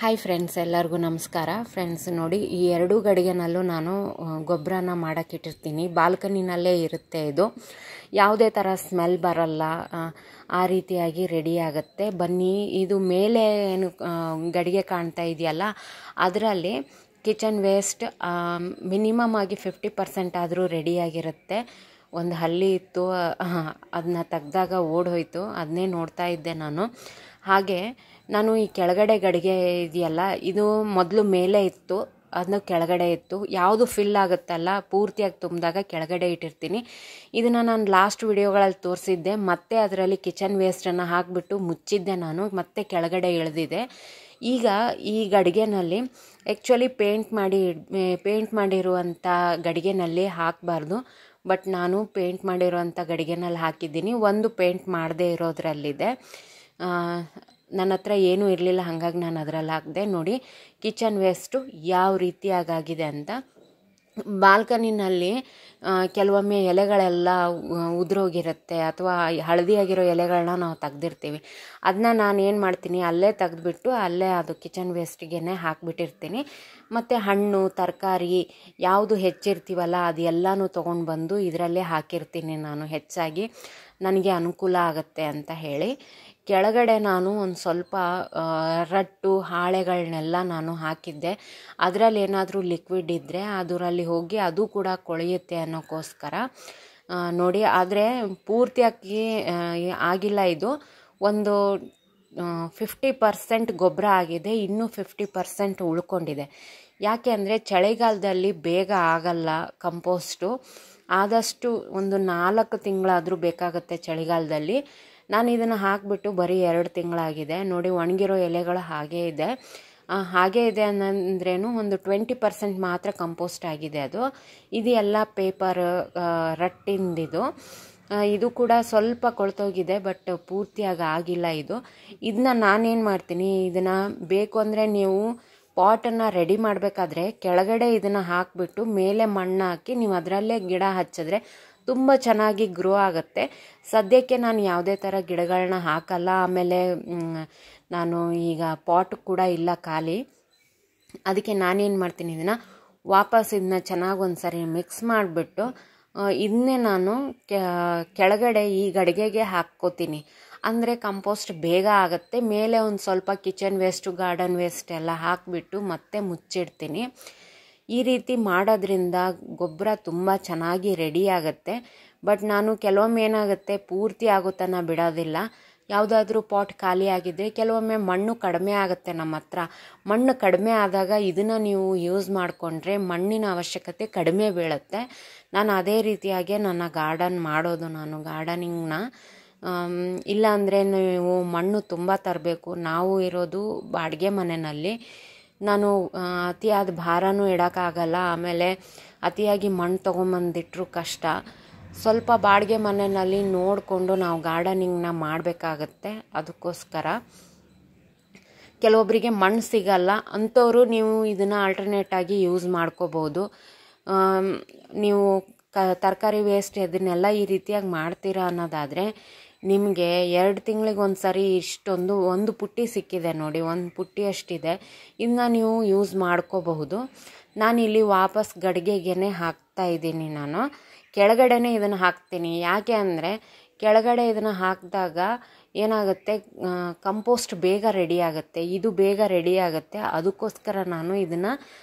Hi friends, ಎಲ್ಲರಿಗೂ ನಮಸ್ಕಾರ. Friends ನೋಡಿ, ಈ ಎರಡೂ ಗಡಿಗೆನಲ್ಲೂ ನಾನು ಗೊಬ್ಬರನ ಮಾಡೋಕ್ಕಿಟ್ಟಿರ್ತೀನಿ. ಬಾಲ್ಕನಿನಲ್ಲೇ ಇರುತ್ತೆ. ಇದು ಯಾವುದೇ ಥರ ಸ್ಮೆಲ್ ಬರಲ್ಲ, ಆ ರೀತಿಯಾಗಿ ರೆಡಿ ಆಗುತ್ತೆ. ಬನ್ನಿ, ಇದು ಮೇಲೆ ಏನು ಗಡಿಗೆ ಕಾಣ್ತಾ ಇದೆಯಲ್ಲ, ಅದರಲ್ಲಿ ಕಿಚನ್ ವೇಸ್ಟ್ ಮಿನಿಮಮ್ ಆಗಿ 50% ಆದರೂ ರೆಡಿಯಾಗಿರುತ್ತೆ. ಒಂದು ಹಲ್ಲಿ ಇತ್ತು, ಅದನ್ನ ತೆಗ್ದಾಗ ಓಡೋಯ್ತು, ಅದನ್ನೇ ನೋಡ್ತಾ ಇದ್ದೆ ನಾನು. ಹಾಗೆ ನಾನು ಈ ಕೆಳಗಡೆ ಗಡಿಗೆ ಇದೆಯಲ್ಲ, ಇದು ಮೊದಲು ಮೇಲೆ ಇತ್ತು, ಅದನ್ನ ಕೆಳಗಡೆ ಇತ್ತು. ಯಾವುದು ಫಿಲ್ ಆಗುತ್ತಲ್ಲ ಪೂರ್ತಿಯಾಗಿ ತುಂಬಿದಾಗ ಕೆಳಗಡೆ ಇಟ್ಟಿರ್ತೀನಿ. ಇದನ್ನು ನಾನು ಲಾಸ್ಟ್ ವಿಡಿಯೋಗಳಲ್ಲಿ ತೋರಿಸಿದ್ದೆ. ಮತ್ತೆ ಅದರಲ್ಲಿ ಕಿಚನ್ ವೇಸ್ಟನ್ನು ಹಾಕಿಬಿಟ್ಟು ಮುಚ್ಚಿದ್ದೆ ನಾನು, ಮತ್ತೆ ಕೆಳಗಡೆ ಇಳಿದಿದೆ. ಈಗ ಈ ಗಡಿಗೆನಲ್ಲಿ ಆ್ಯಕ್ಚುಲಿ ಪೇಂಟ್ ಮಾಡಿರುವಂಥ ಗಡಿಗೆನಲ್ಲಿ ಹಾಕಬಾರ್ದು, ಬಟ್ ನಾನು ಪೇಂಟ್ ಮಾಡಿರುವಂಥ ಗಡಿಗೆನಲ್ಲಿ ಹಾಕಿದ್ದೀನಿ. ಒಂದು ಪೇಂಟ್ ಮಾಡದೇ ಇರೋದ್ರಲ್ಲಿದೆ. ನನ್ನ ಹತ್ರ ಏನೂ ಇರಲಿಲ್ಲ, ಹಾಗಾಗಿ ನಾನು ಅದರಲ್ಲಿ ಹಾಕಿದೆ. ನೋಡಿ ಕಿಚನ್ ವೇಸ್ಟು ಯಾವ ರೀತಿಯಾಗಿದೆ ಅಂತ. ಬಾಲ್ಕನಿನಲ್ಲಿ ಕೆಲವೊಮ್ಮೆ ಎಲೆಗಳೆಲ್ಲ ಉದುರೋಗಿರುತ್ತೆ, ಅಥವಾ ಹಳದಿಯಾಗಿರೋ ಎಲೆಗಳನ್ನ ನಾವು ತೆಗ್ದಿರ್ತೀವಿ. ಅದನ್ನ ನಾನು ಏನು ಮಾಡ್ತೀನಿ, ಅಲ್ಲೇ ತೆಗೆದ್ಬಿಟ್ಟು ಅಲ್ಲೇ ಅದು ಕಿಚನ್ ವೇಸ್ಟಿಗೆ ಹಾಕಿಬಿಟ್ಟಿರ್ತೀನಿ. ಮತ್ತು ಹಣ್ಣು ತರಕಾರಿ ಯಾವುದು ಹೆಚ್ಚಿರ್ತೀವಲ್ಲ ಅದೆಲ್ಲನೂ ತೊಗೊಂಡು ಬಂದು ಇದರಲ್ಲೇ ಹಾಕಿರ್ತೀನಿ ನಾನು. ಹೆಚ್ಚಾಗಿ ನನಗೆ ಅನುಕೂಲ ಆಗುತ್ತೆ ಅಂತ ಹೇಳಿ ಕೆಳಗಡೆ ನಾನು ಒಂದು ಸ್ವಲ್ಪ ರಟ್ಟು ಹಾಳೆಗಳನ್ನೆಲ್ಲ ನಾನು ಹಾಕಿದ್ದೆ. ಅದರಲ್ಲಿ ಏನಾದರೂ ಲಿಕ್ವಿಡ್ ಇದ್ದರೆ ಅದರಲ್ಲಿ ಹೋಗಿ ಅದು ಕೂಡ ಕೊಳೆಯುತ್ತೆ ಅನ್ನೋಕ್ಕೋಸ್ಕರ. ನೋಡಿ, ಆದರೆ ಪೂರ್ತಿಯಾಗಿ ಆಗಿಲ್ಲ. ಇದು ಒಂದು 50% ಗೊಬ್ಬರ ಆಗಿದೆ, ಇನ್ನೂ 50% ಉಳ್ಕೊಂಡಿದೆ. ಯಾಕೆ ಅಂದರೆ ಚಳಿಗಾಲದಲ್ಲಿ ಬೇಗ ಆಗಲ್ಲ ಕಂಪೋಸ್ಟು. ಆದಷ್ಟು ಒಂದು 4 ತಿಂಗಳಾದರೂ ಬೇಕಾಗುತ್ತೆ ಚಳಿಗಾಲದಲ್ಲಿ. ನಾನು ಇದನ್ನು ಹಾಕಿಬಿಟ್ಟು ಬರೀ 2 ತಿಂಗಳಾಗಿದೆ. ನೋಡಿ, ಒಣಗಿರೋ ಎಲೆಗಳು ಹಾಗೇ ಇದೆ. ಅನ್ನಂದ್ರೇನು ಒಂದು 20% ಮಾತ್ರ ಕಂಪೋಸ್ಟ್ ಆಗಿದೆ. ಇದು ಎಲ್ಲ ಪೇಪರ್ ರಟ್ಟಿಂದಿದು. ಇದು ಕೂಡ ಸ್ವಲ್ಪ ಕೊಳ್ತೋಗಿದೆ, ಬಟ್ ಪೂರ್ತಿಯಾಗಿ ಆಗಿಲ್ಲ. ಇದನ್ನ ನಾನೇನು ಮಾಡ್ತೀನಿ, ಇದನ್ನು ಬೇಕು ಅಂದರೆ ನೀವು ಪಾಟನ್ನು ರೆಡಿ ಮಾಡಬೇಕಾದ್ರೆ ಕೆಳಗಡೆ ಇದನ್ನು ಹಾಕಿಬಿಟ್ಟು ಮೇಲೆ ಮಣ್ಣು ಹಾಕಿ ನೀವು ಅದರಲ್ಲೇ ಗಿಡ ಹಚ್ಚಿದ್ರೆ ತುಂಬ ಚೆನ್ನಾಗಿ ಗ್ರೋ ಆಗುತ್ತೆ. ಸದ್ಯಕ್ಕೆ ನಾನು ಯಾವುದೇ ಥರ ಗಿಡಗಳನ್ನ ಹಾಕಲ್ಲ. ಆಮೇಲೆ ನಾನು ಈಗ ಪಾಟ್ ಕೂಡ ಇಲ್ಲ ಖಾಲಿ. ಅದಕ್ಕೆ ನಾನೇನು ಮಾಡ್ತೀನಿ, ಇದನ್ನ ಚೆನ್ನಾಗಿ ಒಂದು ಸರಿ ಮಿಕ್ಸ್ ಮಾಡಿಬಿಟ್ಟು ಇದನ್ನೇ ನಾನು ಕೆಳಗಡೆ ಈ ಗಡಿಗೆಗೆ ಹಾಕ್ಕೋತೀನಿ. ಅಂದರೆ ಕಂಪೋಸ್ಟ್ ಬೇಗ ಆಗುತ್ತೆ. ಮೇಲೆ ಒಂದು ಸ್ವಲ್ಪ ಕಿಚನ್ ವೇಸ್ಟು ಗಾರ್ಡನ್ ವೇಸ್ಟ್ ಎಲ್ಲ ಹಾಕಿಬಿಟ್ಟು ಮತ್ತೆ ಮುಚ್ಚಿಡ್ತೀನಿ. ಈ ರೀತಿ ಮಾಡೋದ್ರಿಂದ ಗೊಬ್ಬರ ತುಂಬ ಚೆನ್ನಾಗಿ ರೆಡಿ ಆಗುತ್ತೆ. ಬಟ್ ನಾನು ಕೆಲವೊಮ್ಮೆ ಏನಾಗುತ್ತೆ, ಪೂರ್ತಿ ಆಗೋ ತನಕ ಬಿಡೋದಿಲ್ಲ. ಯಾವುದಾದ್ರೂ ಪಾಟ್ ಖಾಲಿ ಆಗಿದ್ದರೆ ಕೆಲವೊಮ್ಮೆ ಮಣ್ಣು ಕಡಿಮೆ ಆಗುತ್ತೆ ನಮ್ಮ ಹತ್ರ. ಮಣ್ಣು ಕಡಿಮೆ ಆದಾಗ ಇದನ್ನು ನೀವು ಯೂಸ್ ಮಾಡಿಕೊಂಡ್ರೆ ಮಣ್ಣಿನ ಅವಶ್ಯಕತೆ ಕಡಿಮೆ ಬೀಳುತ್ತೆ. ನಾನು ಅದೇ ರೀತಿಯಾಗಿ ನನ್ನ ಗಾರ್ಡನ್ ಮಾಡೋದು. ನಾನು ಗಾರ್ಡನಿಂಗ್ನ ಇಲ್ಲಾಂದರೆ ನೀವು ಮಣ್ಣು ತುಂಬ ತರಬೇಕು. ನಾವು ಇರೋದು ಬಾಡಿಗೆ ಮನೆಯಲ್ಲಿ. ನಾನು ಅತಿಯಾದ ಭಾರನೂ ಇಡೋಕ್ಕಾಗಲ್ಲ. ಆಮೇಲೆ ಅತಿಯಾಗಿ ಮಣ್ಣು ತೊಗೊಂಬಂದಿಟ್ರೂ ಕಷ್ಟ. ಸ್ವಲ್ಪ ಬಾಡಿಗೆ ಮನೆಯಲ್ಲಿ ನೋಡಿಕೊಂಡು ನಾವು ಗಾರ್ಡನಿಂಗ್ನ ಮಾಡಬೇಕಾಗತ್ತೆ. ಅದಕ್ಕೋಸ್ಕರ ಕೆಲವೊಬ್ಬರಿಗೆ ಮಣ್ಣು ಸಿಗಲ್ಲ, ಅಂಥವರು ನೀವು ಇದನ್ನು ಆಲ್ಟರ್ನೇಟಾಗಿ ಯೂಸ್ ಮಾಡ್ಕೋಬೋದು. ನೀವು ತರಕಾರಿ ವೇಸ್ಟ್ ಇದನ್ನೆಲ್ಲ ಈ ರೀತಿಯಾಗಿ ಮಾಡ್ತೀರಾ ಅನ್ನೋದಾದರೆ ನಿಮಗೆ 2 ತಿಂಗಳಿಗೆ ಒಂದು ಸರಿ ಒಂದು ಪುಟ್ಟಿ ಸಿಕ್ಕಿದೆ ನೋಡಿ, ಒಂದು ಪುಟ್ಟಿ ಅಷ್ಟಿದೆ. ಇದನ್ನ ನೀವು ಯೂಸ್ ಮಾಡ್ಕೋಬಹುದು. ನಾನಿಲ್ಲಿ ವಾಪಸ್ ಗಡಿಗೆಗೆ ಹಾಕ್ತಾ ಇದ್ದೀನಿ. ನಾನು ಕೆಳಗಡೆನೇ ಇದನ್ನು ಹಾಕ್ತೀನಿ. ಯಾಕೆ ಅಂದರೆ ಕೆಳಗಡೆ ಇದನ್ನು ಹಾಕಿದಾಗ ಏನಾಗುತ್ತೆ, ಕಂಪೋಸ್ಟ್ ಬೇಗ ರೆಡಿ ಆಗುತ್ತೆ, ಇದು ಬೇಗ ರೆಡಿ ಆಗುತ್ತೆ. ಅದಕ್ಕೋಸ್ಕರ ನಾನು ಇದನ್ನು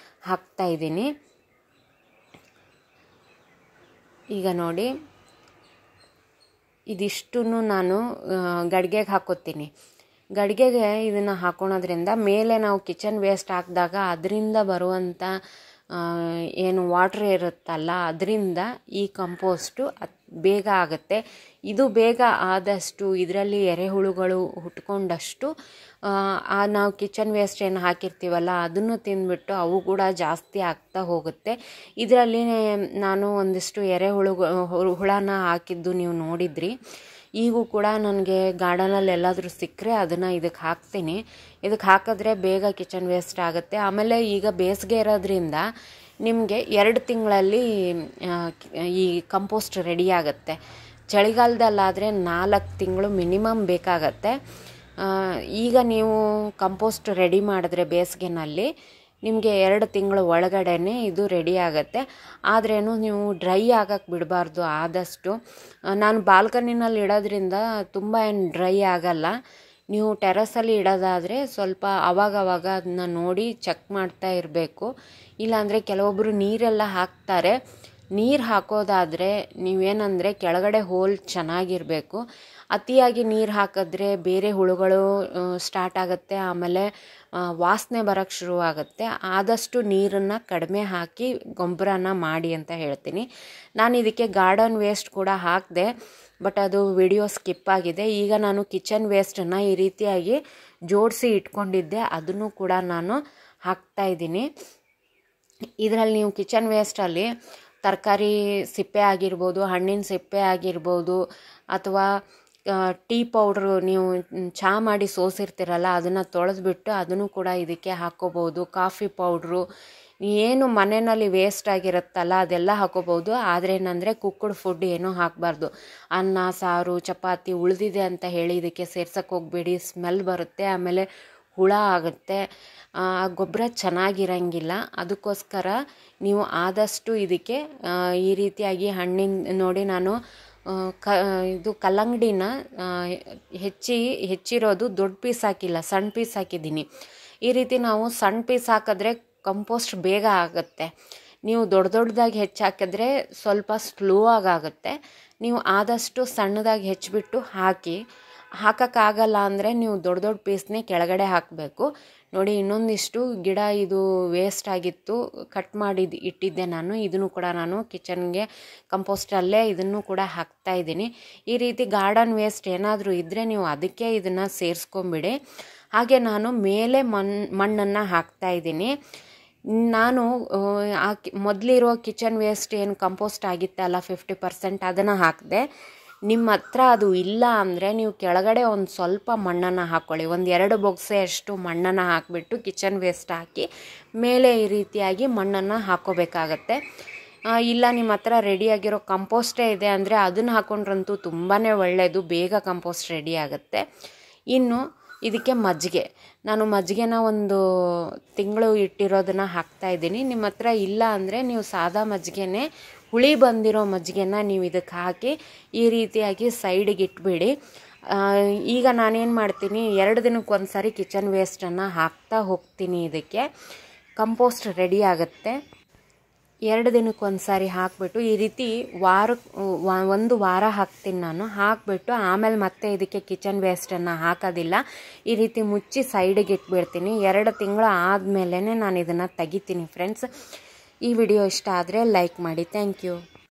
ಹಾಕ್ತಾ ಇದ್ದೀನಿ. ಈಗ ನೋಡಿ, ಇದಿಷ್ಟನ್ನು ನಾನು ಗಡಿಗೆಗೆ ಹಾಕೋತೀನಿ. ಗಡಿಗೆಗೆ ಇದನ್ನು ಹಾಕೋಣದ್ರಿಂದ ಮೇಲೆ ನಾವು ಕಿಚನ್ ವೇಸ್ಟ್ ಹಾಕಿದಾಗ ಅದರಿಂದ ಬರುವಂಥ ಏನು ವಾಟ್ರ್ ಇರುತ್ತಲ್ಲ, ಅದರಿಂದ ಈ ಕಂಪೋಸ್ಟು ಬೇಗ ಆಗುತ್ತೆ. ಇದು ಬೇಗ ಆದಷ್ಟು ಇದರಲ್ಲಿ ಎರೆಹುಳುಗಳು ಹುಟ್ಕೊಂಡಷ್ಟು ನಾವು ಕಿಚನ್ ವೇಸ್ಟ್ ಏನು ಹಾಕಿರ್ತೀವಲ್ಲ ಅದನ್ನು ತಿಂದ್ಬಿಟ್ಟು ಅವು ಕೂಡ ಜಾಸ್ತಿ ಆಗ್ತಾ ಹೋಗುತ್ತೆ. ಇದರಲ್ಲಿ ನಾನು ಒಂದಿಷ್ಟು ಹುಳನ ಹಾಕಿದ್ದು ನೀವು ನೋಡಿದ್ರಿ. ಈಗೂ ಕೂಡ ನನಗೆ ಗಾರ್ಡನಲ್ಲಿ ಎಲ್ಲಾದರೂ ಸಿಕ್ಕರೆ ಅದನ್ನು ಇದಕ್ಕೆ ಹಾಕ್ತೀನಿ. ಇದಕ್ಕೆ ಹಾಕಿದ್ರೆ ಬೇಗ ಕಿಚನ್ ವೇಸ್ಟ್ ಆಗುತ್ತೆ. ಆಮೇಲೆ ಈಗ ಬೇಸಿಗೆ ಇರೋದ್ರಿಂದ ನಿಮಗೆ 2 ತಿಂಗಳಲ್ಲಿ ಈ ಕಂಪೋಸ್ಟ್ ರೆಡಿ ಆಗುತ್ತೆ. ಚಳಿಗಾಲದಲ್ಲಾದರೆ 4 ತಿಂಗಳು ಮಿನಿಮಮ್ ಬೇಕಾಗತ್ತೆ. ಈಗ ನೀವು ಕಂಪೋಸ್ಟ್ ರೆಡಿ ಮಾಡಿದ್ರೆ ಬೇಸಿಗೆನಲ್ಲಿ ನಿಮಗೆ 2 ತಿಂಗಳ ಒಳಗಡೆನೇ ಇದು ರೆಡಿ ಆಗುತ್ತೆ. ಆದ್ರೇನು ನೀವು ಡ್ರೈ ಆಗಕ್ಕೆ ಬಿಡಬಾರ್ದು ಆದಷ್ಟು. ನಾನು ಬಾಲ್ಕನಿನಲ್ಲಿ ಇಡೋದ್ರಿಂದ ತುಂಬ ಏನು ಡ್ರೈ ಆಗಲ್ಲ. ನೀವು ಟೆರಸಲ್ಲಿ ಇಡೋದಾದರೆ ಸ್ವಲ್ಪ ಅವಾಗವಾಗ ಅದನ್ನ ನೋಡಿ ಚೆಕ್ ಮಾಡ್ತಾ ಇರಬೇಕು. ಇಲ್ಲಾಂದರೆ ಕೆಲವೊಬ್ಬರು ನೀರೆಲ್ಲ ಹಾಕ್ತಾರೆ. ನೀರು ಹಾಕೋದಾದರೆ ನೀವೇನಂದರೆ ಕೆಳಗಡೆ ಹೋಲ್ ಚೆನ್ನಾಗಿರಬೇಕು. ಅತಿಯಾಗಿ ನೀರು ಹಾಕಿದ್ರೆ ಬೇರೆ ಹುಳುಗಳು ಸ್ಟಾರ್ಟ್ ಆಗುತ್ತೆ, ಆಮೇಲೆ ವಾಸನೆ ಬರೋಕ್ಕೆ ಶುರುವಾಗುತ್ತೆ. ಆದಷ್ಟು ನೀರನ್ನು ಕಡಿಮೆ ಹಾಕಿ ಗೊಬ್ಬರನ ಮಾಡಿ ಅಂತ ಹೇಳ್ತೀನಿ. ನಾನು ಇದಕ್ಕೆ ಗಾರ್ಡನ್ ವೇಸ್ಟ್ ಕೂಡ ಹಾಕಿದೆ, ಬಟ್ ಅದು ವಿಡಿಯೋ ಸ್ಕಿಪ್ ಆಗಿದೆ. ಈಗ ನಾನು ಕಿಚನ್ ವೇಸ್ಟನ್ನು ಈ ರೀತಿಯಾಗಿ ಜೋಡಿಸಿ ಇಟ್ಕೊಂಡಿದ್ದೆ, ಅದನ್ನು ಕೂಡ ನಾನು ಹಾಕ್ತಾಯಿದ್ದೀನಿ. ಇದರಲ್ಲಿ ನೀವು ಕಿಚನ್ ವೇಸ್ಟಲ್ಲಿ ತರಕಾರಿ ಸಿಪ್ಪೆ ಆಗಿರ್ಬೋದು, ಹಣ್ಣಿನ ಸಿಪ್ಪೆ ಆಗಿರ್ಬೋದು, ಅಥವಾ ಟೀ ಪೌಡ್ರು ನೀವು ಚಹಾ ಮಾಡಿ ಸೋಸಿರ್ತೀರಲ್ಲ ಅದನ್ನು ತೊಳೆದ್ಬಿಟ್ಟು ಅದನ್ನು ಕೂಡ ಇದಕ್ಕೆ ಹಾಕ್ಕೋಬೋದು. ಕಾಫಿ ಪೌಡ್ರು ಏನು ಮನೆಯಲ್ಲಿ ವೇಸ್ಟ್ ಆಗಿರುತ್ತಲ್ಲ ಅದೆಲ್ಲ ಹಾಕೋಬೋದು. ಆದರೆ ಏನಂದರೆ ಕುಕ್ಡ್ ಫುಡ್ ಏನೂ ಹಾಕಬಾರ್ದು. ಅನ್ನ ಸಾರು ಚಪಾತಿ ಉಳಿದಿದೆ ಅಂತ ಹೇಳಿ ಇದಕ್ಕೆ ಸೇರ್ಸಕ್ಕೆ ಹೋಗಬೇಡಿ. ಸ್ಮೆಲ್ ಬರುತ್ತೆ, ಆಮೇಲೆ ಹುಳ ಆಗುತ್ತೆ, ಗೊಬ್ಬರ ಚೆನ್ನಾಗಿರಂಗಿಲ್ಲ. ಅದಕ್ಕೋಸ್ಕರ ನೀವು ಆದಷ್ಟು ಇದಕ್ಕೆ ಈ ರೀತಿಯಾಗಿ ಹಣ್ಣಿನ ನೋಡಿ ನಾನು ಇದು ಕಲ್ಲಂಗಡಿನ ಹೆಚ್ಚಿರೋದು ದೊಡ್ಡ ಪೀಸ್ ಹಾಕಿಲ್ಲ, ಸಣ್ಣ ಪೀಸ್ ಹಾಕಿದ್ದೀನಿ. ಈ ರೀತಿ ನಾವು ಸಣ್ಣ ಪೀಸ್ ಹಾಕಿದ್ರೆ ಕಂಪೋಸ್ಟ್ ಬೇಗ ಆಗುತ್ತೆ. ನೀವು ದೊಡ್ಡದಾಗಿ ಹೆಚ್ಚಾಕಿದ್ರೆ ಸ್ವಲ್ಪ ಸ್ಲೋ ಆಗುತ್ತೆ. ನೀವು ಆದಷ್ಟು ಸಣ್ಣದಾಗಿ ಹೆಚ್ಚಿಬಿಟ್ಟು ಹಾಕೋಕ್ಕಾಗಲ್ಲ ಅಂದರೆ ನೀವು ದೊಡ್ಡ ಪೀಸ್ನೇ ಕೆಳಗಡೆ ಹಾಕಬೇಕು. ನೋಡಿ ಇನ್ನೊಂದಿಷ್ಟು ಗಿಡ ಇದು ವೇಸ್ಟ್ ಆಗಿತ್ತು, ಕಟ್ ಮಾಡಿ ಇಟ್ಟಿದ್ದೆ ನಾನು. ಇದನ್ನು ಕೂಡ ನಾನು ಕಿಚನ್ಗೆ ಕಂಪೋಸ್ಟಲ್ಲೇ ಇದನ್ನು ಕೂಡ ಹಾಕ್ತಾಯಿದ್ದೀನಿ. ಈ ರೀತಿ ಗಾರ್ಡನ್ ವೇಸ್ಟ್ ಏನಾದರೂ ಇದ್ದರೆ ನೀವು ಅದಕ್ಕೆ ಇದನ್ನು ಸೇರಿಸ್ಕೊಂಬಿಡಿ. ಹಾಗೆ ನಾನು ಮೇಲೆ ಮಣ್ಣನ್ನು ಹಾಕ್ತಾಯಿದ್ದೀನಿ. ನಾನು ಮೊದಲಿರೋ ಕಿಚನ್ ವೇಸ್ಟ್ ಏನು ಕಂಪೋಸ್ಟ್ ಆಗಿತ್ತಲ್ಲ 50% ಅದನ್ನು ಹಾಕಿದೆ. ನಿಮ್ಮ ಹತ್ರ ಅದು ಇಲ್ಲ ಅಂದರೆ ನೀವು ಕೆಳಗಡೆ ಒಂದು ಸ್ವಲ್ಪ ಮಣ್ಣನ್ನು ಹಾಕ್ಕೊಳ್ಳಿ. 1-2 ಬೊಗಸೆಯಷ್ಟು ಮಣ್ಣನ್ನು ಹಾಕಿಬಿಟ್ಟು ಕಿಚನ್ ವೇಸ್ಟ್ ಹಾಕಿ ಮೇಲೆ ಈ ರೀತಿಯಾಗಿ ಮಣ್ಣನ್ನು ಹಾಕ್ಕೋಬೇಕಾಗತ್ತೆ. ಇಲ್ಲ ನಿಮ್ಮ ಹತ್ರ ರೆಡಿಯಾಗಿರೋ ಕಂಪೋಸ್ಟೇ ಇದೆ ಅಂದರೆ ಅದನ್ನು ಹಾಕ್ಕೊಂಡ್ರಂತೂ ತುಂಬಾ ಒಳ್ಳೆಯದು, ಬೇಗ ಕಂಪೋಸ್ಟ್ ರೆಡಿ ಆಗುತ್ತೆ. ಇನ್ನು ಇದಕ್ಕೆ ಮಜ್ಜಿಗೆ, ನಾನು ಮಜ್ಜಿಗೆನ 1 ತಿಂಗಳು ಇಟ್ಟಿರೋದನ್ನು ಹಾಕ್ತಾಯಿದ್ದೀನಿ. ನಿಮ್ಮ ಹತ್ರ ಇಲ್ಲ ಅಂದರೆ ನೀವು ಸಾದಾ ಮಜ್ಜಿಗೆನೇ, ಹುಳಿ ಬಂದಿರೋ ಮಜ್ಜಿಗೆನ ನೀವು ಇದಕ್ಕೆ ಹಾಕಿ ಈ ರೀತಿಯಾಗಿ ಸೈಡಿಗೆ ಇಟ್ಬಿಡಿ. ಈಗ ನಾನೇನು ಮಾಡ್ತೀನಿ, 2 ದಿನಕ್ಕೆ ಒಂದು ಸಾರಿ ಕಿಚನ್ ವೇಸ್ಟನ್ನು ಹಾಕ್ತಾ ಹೋಗ್ತೀನಿ. ಇದಕ್ಕೆ ಕಂಪೋಸ್ಟ್ ರೆಡಿ ಆಗುತ್ತೆ. 2 ದಿನಕ್ಕೆ ಒಂದು ಸಾರಿ ಹಾಕಿಬಿಟ್ಟು ಈ ರೀತಿ 1 ವಾರ ಹಾಕ್ತೀನಿ ನಾನು. ಹಾಕಿಬಿಟ್ಟು ಆಮೇಲೆ ಮತ್ತೆ ಇದಕ್ಕೆ ಕಿಚನ್ ವೇಸ್ಟನ್ನು ಹಾಕೋದಿಲ್ಲ, ಈ ರೀತಿ ಮುಚ್ಚಿ ಸೈಡಿಗೆ ಇಟ್ಬಿಡ್ತೀನಿ. 2 ತಿಂಗಳು ಆದಮೇಲೆ ನಾನು ಇದನ್ನು ತೆಗಿತೀನಿ ಫ್ರೆಂಡ್ಸ್. ಈ ವಿಡಿಯೋ ಇಷ್ಟ ಆದರೆ ಲೈಕ್ ಮಾಡಿ. Thank you.